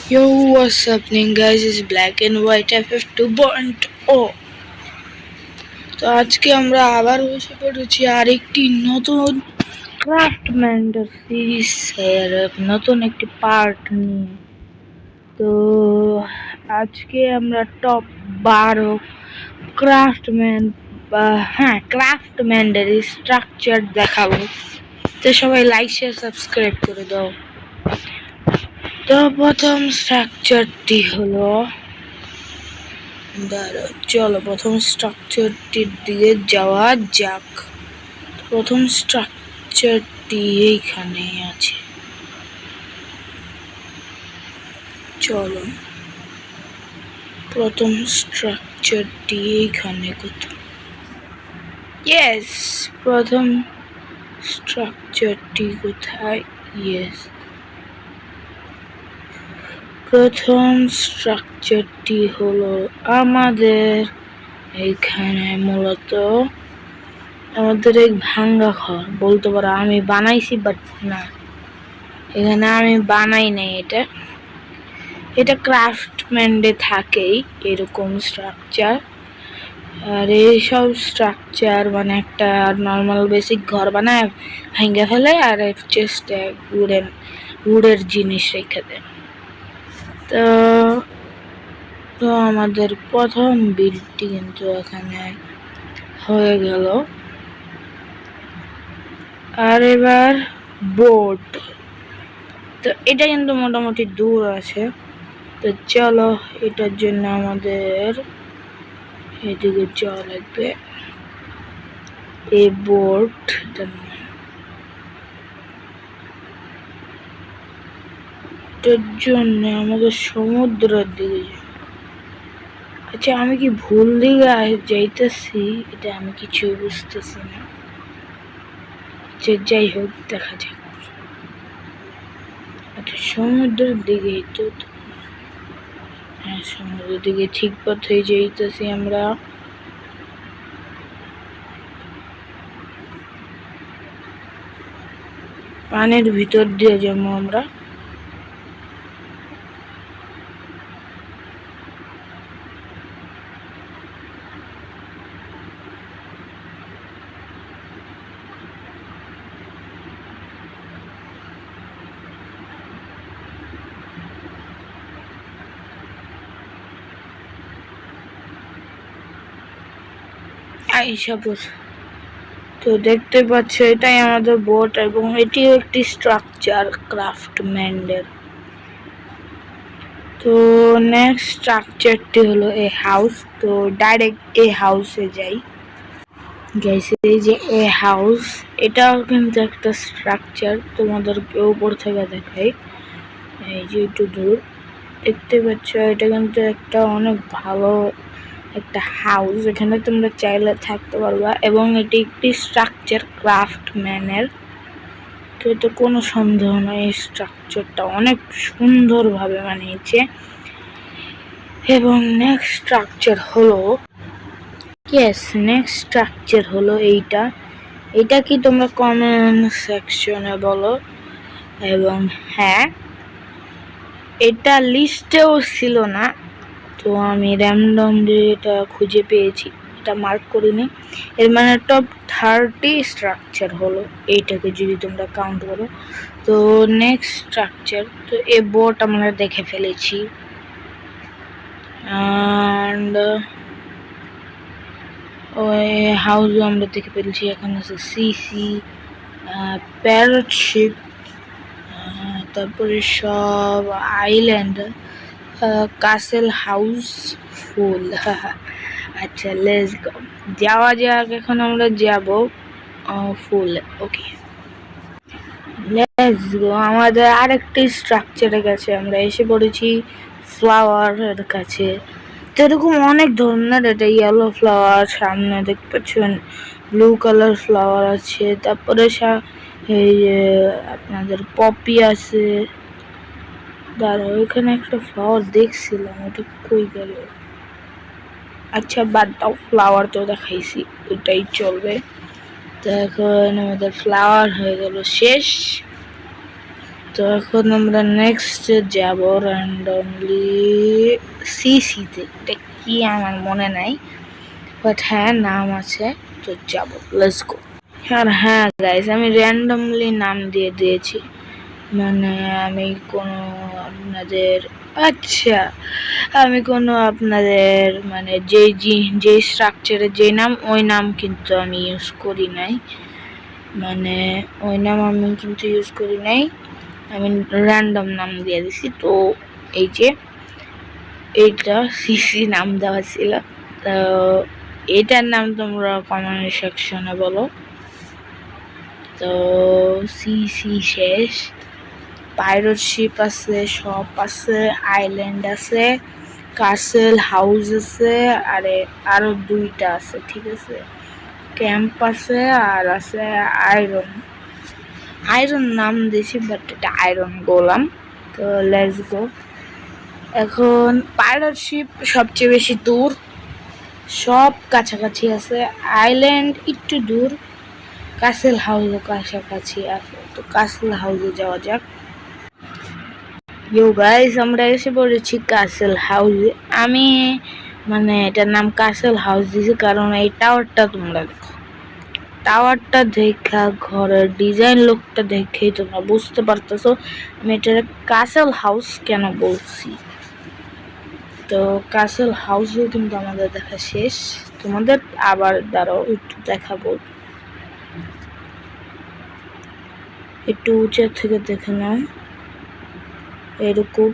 Yo, what's happening guys? It's Black and White FF 2.0। তো আজকে আমরা আবার বসে পড়েছি আরেকটি নতুন ক্রাফটম্যানের সিরিজ এর নতুন একটি পার্ট নিয়ে। তো আজকে আমরা টপ 12 ক্রাফটম্যানের স্ট্রাকচার দেখাবো। তো সবাই লাইক শেয়ার সাবস্ক্রাইব করে দাও। তো প্রথম স্ট্রাকচারটি হলো, চলো প্রথম স্ট্রাকচারটির দিকে যাওয়া যাক। প্রথম স্ট্রাকচারটি এইখানে আছে, চলো প্রথম স্ট্রাকচারটি এইখানে কোথাও। ইয়েস, প্রথম স্ট্রাকচারটি কোথায়? ইয়েস, প্রথম স্ট্রাকচারটি হলো আমাদের এইখানে, মূলত আমাদের এই ভাঙ্গা ঘর বলতে পারো। আমি বানাইছি বাট না, এখানে আমি বানাই নাই। এটা ক্রাফটম্যানে থাকেই এরকম স্ট্রাকচার। আর এইসব স্ট্রাকচার মানে একটা নর্মাল বেসিক ঘর বানায় ভেঙে ফেলে আর চেস্টে উডের জিনিস রেখে দেয়। তো আমাদের প্রথম বিল্ডটি কিন্তু এখানে হয়ে গেল। আর এবার বোট, তো এটা কিন্তু মোটামুটি দূর আছে। তো চলো, এটার জন্য আমাদের এদিকে যাওয়া লাগবে। এই বোট এটার জন্য আমাদের সমুদ্রের দিকে। আচ্ছা, আমি কি ভুল দিকে যাইতেছি? এটা আমি কিছুই বুঝতেছি না। আচ্ছা, যাই হোক, দেখা যাক। আচ্ছা, সমুদ্রের দিকেই তো। হ্যাঁ, সমুদ্রের দিকে ঠিক পথে যাইতেছি আমরা। পানির ভিতর দিয়ে যাবো আমরা। তো দেখতে পাচ্ছ, এটাই আমাদের বোট এবং এটিও একটি স্ট্রাকচার ক্রাফটম্যানের। তো নেক্সট স্ট্রাকচারটি হলো এ হাউস। তো ডাইরেক্ট এ হাউসে যাই গাইস। এই যে এ হাউস, এটাও কিন্তু একটা স্ট্রাকচার, তোমাদেরকে উপর থেকে দেখাই। এই যে একটু দূর দেখতে পাচ্ছ, এটা কিন্তু একটা অনেক ভালো একটা হাউস। এখানে তোমরা চাইলে থাকতে পারবা এবং এটি একটি স্ট্রাকচার ক্রাফটম্যানের। তো এটা কোনো সন্দেহ নয়, এই স্ট্রাকচারটা অনেক সুন্দরভাবে বানিয়েছে। এবং নেক্সট স্ট্রাকচার হলো এইটা কি তোমরা কমেন্ট সেকশনে বলো। এবং হ্যাঁ, এটা লিস্টেও ছিল না, তো আমি র্যান্ডমলি এটা খুঁজে পেয়েছি, এটা মার্ক করিনি। এর মানে টপ 30 স্ট্রাকচার হলো এইটাকে যদি তোমরা কাউন্ট করো। তো নেক্সট স্ট্রাকচার, তো এই বোট আমরা দেখে ফেলেছি। অ্যান্ড ওই হাউসও আমরা দেখে ফেলেছি। এখানে আছে সিসি, প্যারট শিপ, তারপরে সব আইল্যান্ড, কাসেল হাউস ফুল। আচ্ছা, লেটস গো, যাওয়া যাক। এখন আমরা যাব ফুল। ওকে, লেটস গো। আমাদের আরেকটি স্ট্রাকচারের কাছে আমরা এসে পড়েছি, ফ্লাওয়ারের কাছে। তো এরকম অনেক ধরনের, এটা ইয়েলো ফ্লাওয়ার, সামনে দেখতে পাচ্ছেন ব্লু কালার ফ্লাওয়ার আছে, তারপরে এই আপনাদের পপি আছে। দাঁড়াও, ওইখানে একটা ফ্লাওয়ার দেখছিলাম, ওটা কই গেল? আচ্ছা, বাদ দাও, ফ্লাওয়ার তো দেখাইছি, ওইটাই চলবে। তো এখন আমাদের ফ্লাওয়ার হয়ে গেল শেষ। তো এখন আমরা নেক্সট যাব র্যান্ডমলি সিসিতে। এটা কি আমার মনে নাই, বাট হ্যাঁ নাম আছে, তো যাব, লেটস গো। আর হ্যাঁ গাইস, আমি র্যান্ডমলি নাম দিয়ে দিয়েছি, মানে আমি কোনো আপনাদের মানে যে স্ট্রাকচারে যে নাম, ওই নাম কিন্তু আমি ইউজ করি নাই, আমি র্যান্ডম নাম দিয়ে দিছি। তো এই যে এইটা সিসি নাম দেওয়া ছিল, তো এটার নাম তোমরা কমেন্ট সেকশনে বলো। তো সিসি শেষ, পাইরেট শিপ আছে, শপ আছে, আইল্যান্ড আছে, কাসেল হাউস আছে, আরো দুইটা আছে, ঠিক আছে, ক্যাম্প আছে, আর আছে আয়রন নাম দিয়েছি, বাট এটা আয়রন গোলাম। তো লেটস গো। এখন পাইরেট শিপ সবচেয়ে বেশি দূর, সব কাছাকাছি আছে, আইল্যান্ড একটু দূর, কাসেল হাউসও কাছাকাছি আছে। তো কাসেল হাউসে যাওয়া যাক। ইউ গাইস, আমরা এসে পড়েছি কাসেল হাউসে। আমি এটার নাম কাসেল হাউস দিয়েছি কারণ এই টাওয়ারটা তোমরা দেখো, টাওয়ারটা দেখা, ঘরের ডিজাইন লোকটা দেখেই তোমরা বুঝতে পারতেছো আমি এটা কাসেল হাউস কেন বলছি। তো কাসেল হাউসও কিন্তু আমাদের দেখা শেষ, তোমাদের আবার দাঁড়াও একটু দেখাবো, একটু উঁচা থেকে দেখে নাও, এরকম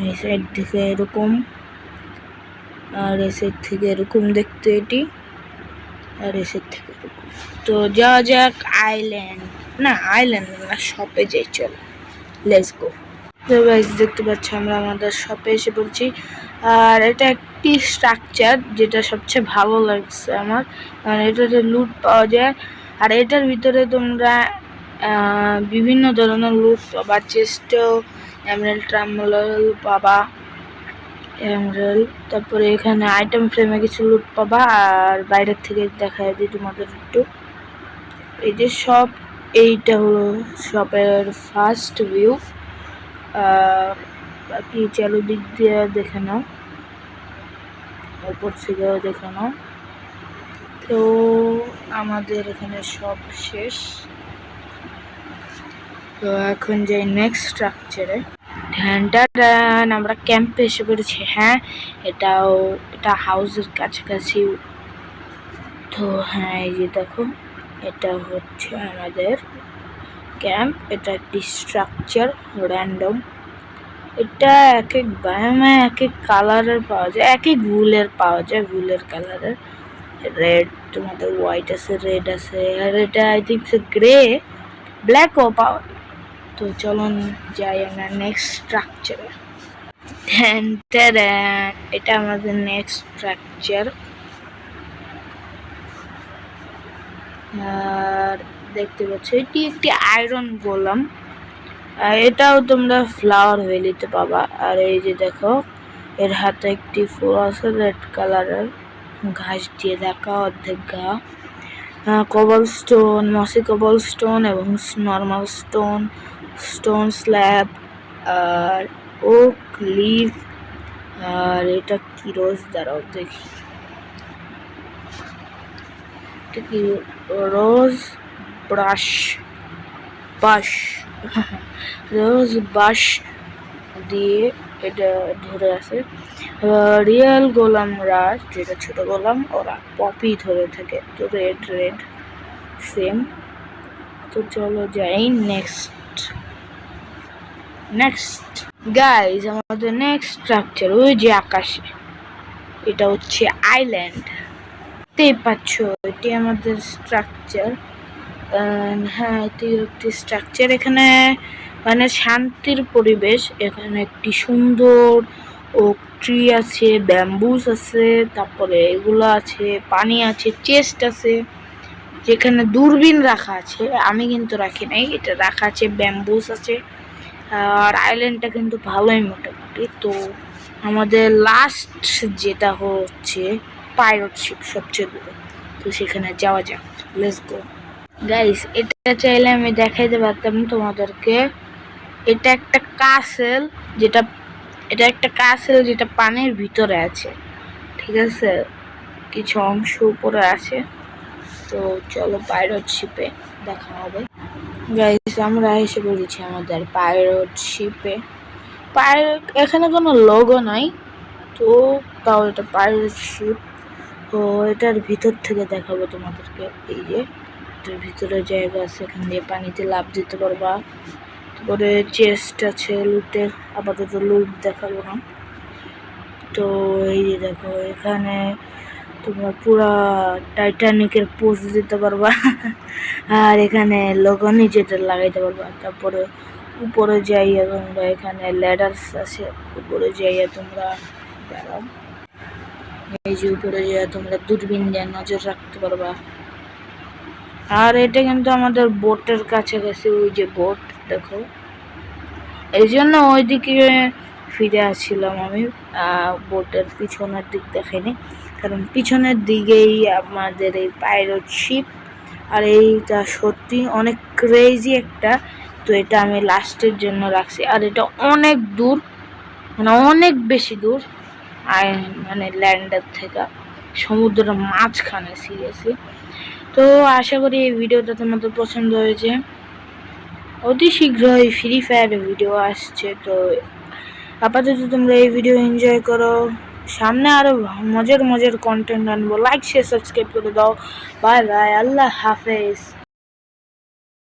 এই সাইড থেকে এরকম, আর এই সাইড থেকে এরকম দেখতে এটি, আর এই সাইড থেকে এরকম। তো যাওয়া যাক আইল্যান্ড না শপে যাই, চলো লেটস গো। তো গাইস দেখতে পাচ্ছ আমরা আমাদের শপে এসে পড়ছি, আর এটা একটি স্ট্রাকচার যেটা সবচেয়ে ভালো লাগছে আমার, কারণ এটাতে লুট পাওয়া যায়, আর এটার ভিতরে তোমরা বিভিন্ন ধরনের লুট পাবা, চেস্টেও এমরাল্ড ট্রাম্বল পাবা, তারপরে এখানে আইটেম ফ্রেমে কিছু লুট পাবা, আর বাইরের থেকে দেখা দিই তোমাদের একটু, এই যে শপ, এইটা হলো শপের ফার্স্ট ভিউ। বাকি চারদিক দিয়ে দেখে নাও, উপর থেকেও দেখে নাও। তো আমাদের এখানে সব শেষ, তো এখন যাই নেক্সট স্ট্রাকচারে। আমরা ক্যাম্পে এসে পড়েছি। হ্যাঁ, এটা হাউসের কাছাকাছি। তো হ্যাঁ, এই যে দেখো, এটা হচ্ছে আমাদের ক্যাম্প। এটা একটি স্ট্রাকচার র্যান্ডম, এটা এক এক বায়োমে এক এক কালারের পাওয়া যায়, এক এক ভুলের পাওয়া যায়, ভুলের কালারের, রেড, তোমাদের হোয়াইট আছে, রেড আছে, আর এটা আই থিঙ্ক গ্রে, ব্ল্যাকও পাওয়া যায়। তো চলুন যাই আমরা নেক্সট স্ট্রাকচারে। এটা আমাদের নেক্সট স্ট্রাকচার, আর দেখতে পাচ্ছ এটি একটি আয়রন গোলাম, এটাও তোমরা ফ্লাওয়ার ভ্যালিতে পাবা। আর এই যে দেখো, এর হাতে একটি ফুল আছে রেড কালারের, ঘাস দিয়ে ঢাকা, অর্ধেক ঘা, কবল স্টোন, মসি কবল স্টোন এবং নর্মাল স্টোন স্ল্যাব, আর ওক লিভ, আর এটা কি রোজ, দাঁড়াও দেখি, এটা কি রোজ রোজ বাশ দিয়ে এটা ধরে আছে। রিয়েল গোলাম রাজ, যেটা ছোট গোলাম, ওরা পপি ধরে থাকে, তো রেড সেম। তো চলো যাই নেক্সট গাইজ, আমাদের নেক্সট স্ট্রাকচার ওই যে আকাশে, এটা হচ্ছে আইল্যান্ড, দেখতেই পাচ্ছ এটি আমাদের স্ট্রাকচার। হ্যাঁ, এটি একটি স্ট্রাকচার, এখানে শান্তির পরিবেশ, এখানে একটি সুন্দর ওক ট্রি আছে, ব্যাম্বুস আছে, তারপরে এগুলো আছে, পানি আছে, চেস্ট আছে, যেখানে দূরবীন রাখা আছে, আমি কিন্তু রাখি নাই, এটা রাখা আছে, ব্যাম্বুস আছে, আর আইল্যান্ডটা কিন্তু ভালোই মোটামুটি। তো আমাদের লাস্ট যেটা হচ্ছে পাইরেট শিপ, সবচেয়ে দূরে, তো সেখানে যাওয়া যাক, লেটস গো। গাইস এটা চাইলে আমি দেখাইতে পারতাম তোমাদেরকে। এটা একটা কাসেল, যেটা পানির ভিতরে আছে, ঠিক আছে, কিছু অংশ উপরে আছে। তো চলো পাইরেট শিপে দেখা হবে। গাইস আমরা এসে পড়েছি আমাদের পাইরেট শিপে। পাইরেট এখানে কোনো লোগো নাই, তো তাও এটা পাইরেট শিপ। তো এটার ভিতর থেকে দেখাবো তোমাদেরকে। এই যে এটার ভিতরে জায়গা আছে, এখান দিয়ে পানিতে লাফ দিতে পারবা। তারপরে চেস্ট আছে লুটের, আপাতত লুট দেখাবো না। তো এই যে দেখো এখানে তোমরা পুরা টাইটানিকের পোজ দিতে পারবা আর এখানে লোগো নিচেতে লাগাইতে পারবা। তারপরে উপরে যাইয়া তোমরা, এখানে ল্যাডার্স আছে, উপরে যাইয়া তোমরা দাঁড়াও, এই যে উপরে যাইয়া তোমরা দূরবীন দিয়ে নজর রাখতে পারবা। আর এটা কিন্তু আমাদের বোটের কাছাকাছি, ওই যে বোট দেখো, এই জন্য ওইদিকে ফিরে আসছিলাম আমি। বোটের পিছনের দিক দেখাইনি, কারণ পিছনের দিকেই আমাদের এই পাইরেট শিপ। আর এইটা সত্যি অনেক ক্রেজি একটা, তো এটা আমি লাস্টের জন্য রাখছি। আর এটা অনেক দূর, মানে অনেক বেশি দূর, মানে ল্যান্ডের থেকে, সমুদ্রের মাঝখানে সিরিয়াসলি। তো আশা করি এই ভিডিওটা তোমাদের পছন্দ হয়েছে। অতি শীঘ্রই ফ্রি ফায়ারের ভিডিও আসছে, তো আপাতত তোমরা এই ভিডিও এনজয় করো। সামনে আরো মজার মজার কন্টেন্ট আনবো। লাইক শেয়ার সাবস্ক্রাইব করে দাও। বাই বাই, আল্লাহ হাফেজ।